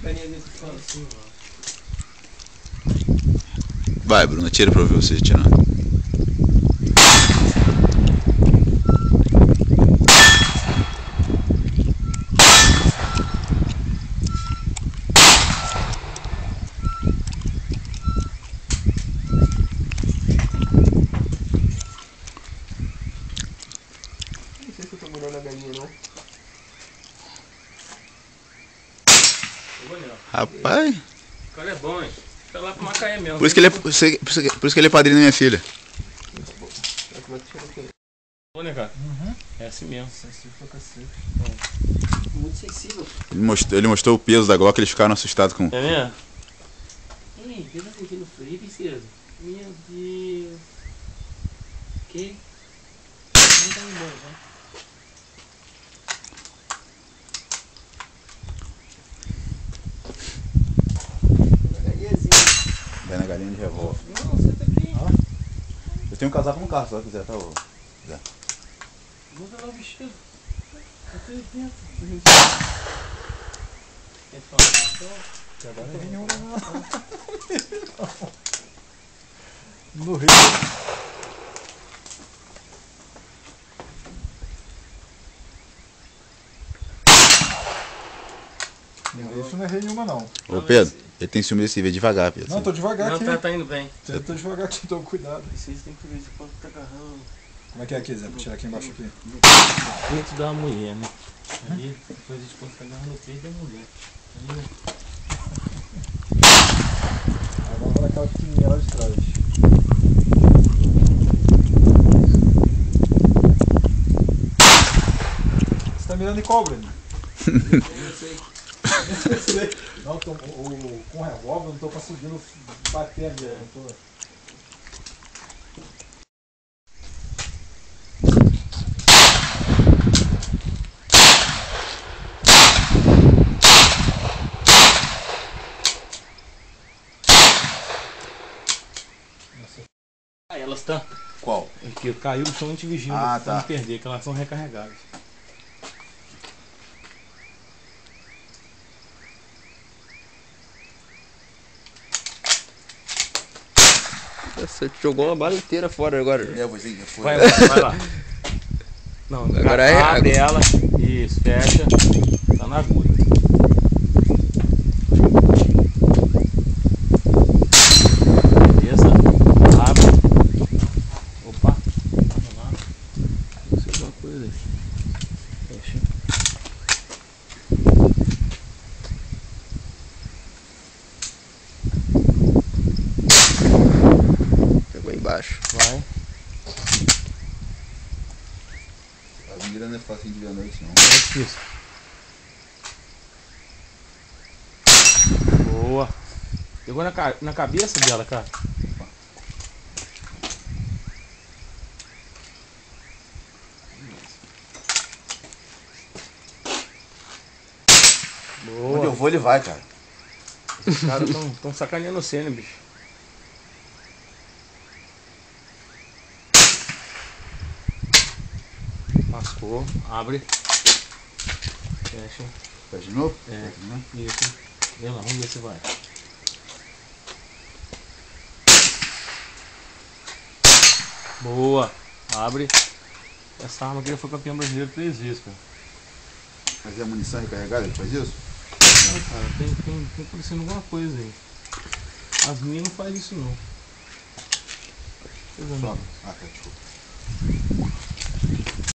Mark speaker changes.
Speaker 1: carinha dele que fala assim, ó.
Speaker 2: Vai, Bruno, tira pra eu ver você tirando.
Speaker 1: Não sei se eu tô molhando a galinha, não.
Speaker 2: Rapaz,
Speaker 1: O cara é bom, hein? Tá lá pro Macaé mesmo.
Speaker 2: por isso que ele é padrinho da minha filha.
Speaker 1: Como é que tira aqui? Bom, né, cara? É assim mesmo.
Speaker 3: Sensível pra cacete.
Speaker 1: Muito sensível.
Speaker 2: Ele mostrou o peso da Glock, eles ficaram assustados com...
Speaker 1: É mesmo? Ei, pensa assim aqui no frio, princesa. Meu Deus. Que? Não tá embora, tá?
Speaker 2: Vai na galinha de revólver.
Speaker 1: Não, você tá aqui.
Speaker 2: Eu tenho um casaco no carro, se ela quiser, tá? Ô.
Speaker 1: Muda lá o vestido. Tá tudo dentro. Quer falar?
Speaker 3: Agora não é nenhuma não. No Rio. Isso não é rei nenhuma não.
Speaker 2: Ô Pedro, ele tem ciúme desse, vê devagar, Pedro.
Speaker 3: Não, tô devagar
Speaker 1: Não,
Speaker 3: aqui.
Speaker 1: tá indo bem.
Speaker 3: Eu tô devagar aqui, tô com cuidado.
Speaker 1: Vocês têm que ver se pode tá agarrando.
Speaker 3: Como é que é aqui, Zé? Pra tirar aqui embaixo aqui.
Speaker 1: O peito da mulher, né? Ali, depois a gente pode estar agarrando o peito da mulher. Ali, né?
Speaker 3: Agora vai naquela pequenininha lá de trás. Você tá mirando em qual, Bruno?
Speaker 1: Eu não sei.
Speaker 3: Não, com o revólver eu não tô conseguindo bater ali. Não tô...
Speaker 1: Ah, elas estão.
Speaker 2: Qual?
Speaker 1: Aqui, caiu o chão de vigília
Speaker 2: Ah,
Speaker 1: pra
Speaker 2: tá.
Speaker 1: não perder, que elas são recarregáveis. Você jogou uma bala inteira fora agora.
Speaker 2: Vai.
Speaker 1: Vai lá. Não,
Speaker 2: Agora é
Speaker 1: abre
Speaker 2: água.
Speaker 1: ela. Isso, fecha. Tá na agulha. Beleza? Abre. Opa. Vamos lá. Não sei alguma coisa aí. Fecha.
Speaker 2: Pegou embaixo.
Speaker 1: Vai.
Speaker 2: A mira não é fácil de ver à noite, não.
Speaker 1: É difícil. Boa. Pegou na cabeça dela, cara. Boa.
Speaker 2: Onde eu vou, ele vai, cara.
Speaker 1: Os caras tão sacaneando você, né, bicho? Mascou, abre. Fecha.
Speaker 2: Faz de novo?
Speaker 1: É, isso. Vê lá, vamos ver se vai. Boa. Abre. Essa arma aqui já foi campeão brasileiro 3 vezes, cara.
Speaker 2: Fazer a munição recarregada, ele faz isso?
Speaker 1: Não, cara, tem acontecendo alguma coisa aí. As minhas não fazem isso não. Coisa
Speaker 2: Só.
Speaker 1: não.
Speaker 2: Ah, tá, desculpa.